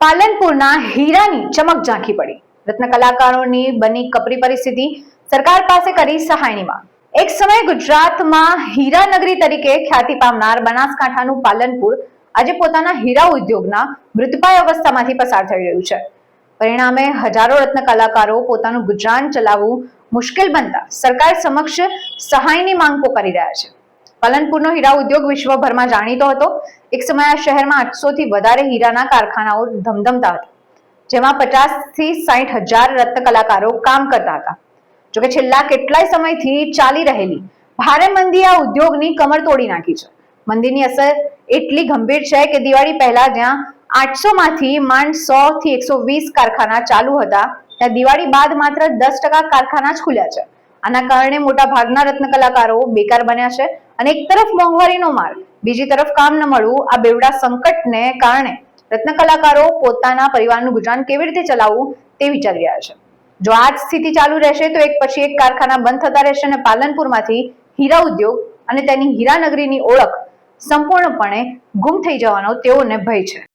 પાલનપુરના હીરાની ચમક ઝાંખી પડી. રત્ન કલાકારોની બની કપરી પરિસ્થિતિ. સરકાર પાસે કરી સહાયની માંગ. એક સમયે ગુજરાતમાં હીરાનગરી તરીકે ખ્યાતિ પામનાર બનાસકાંઠાનું પાલનપુર આજે પોતાના હીરા ઉદ્યોગના મૃતપાય અવસ્થામાંથી પસાર થઈ રહ્યું છે. પરિણામે હજારો રત્ન કલાકારો પોતાનું ગુજરાન ચલાવવું મુશ્કેલ બનતા સરકાર સમક્ષ સહાયની માંગ કરી રહ્યા છે. પાલનપુરનો હીરા ઉદ્યોગ વિશ્વભરમાં જાણીતો હતો. એક સમયે આ શહેરમાં 800 થી વધારે હીરાના કારખાનાઓ ધમધમતા હતા, જેમાં 50 થી 60 હજાર રત્ન કલાકારો કામ કરતા હતા. જોકે છેલ્લા કેટલાય સમયથી ચાલી રહેલી ભારે મંદી આ ઉદ્યોગની કમર તોડી નાખી છે. મંદીની અસર એટલી ગંભીર છે કે દિવાળી પહેલા જ્યાં 800 માંથી માંડ 100 થી 120 કારખાના ચાલુ હતા, ત્યાં દિવાળી બાદ માત્ર 10% કારખાના જ ખુલ્યા છે. આના કારણે મોટા ભાગના રત્ન કલાકારો બેકાર બન્યા છે અને એક તરફ મોંઘવારીનો માર, બીજી તરફ કામ ન મળવું. આ બેવડા સંકટને કારણે રત્ન કલાકારો પોતાના પરિવારનું ગુજરાન કેવી રીતે ચલાવવું તે વિચારી રહ્યા છે. જો આ જ સ્થિતિ ચાલુ રહેશે તો એક પછી એક કારખાના બંધ થતા રહેશે અને પાલનપુરમાંથી હીરા ઉદ્યોગ અને તેની હીરાનગરીની ઓળખ સંપૂર્ણપણે ગુમ થઈ જવાનો તેઓને ભય છે.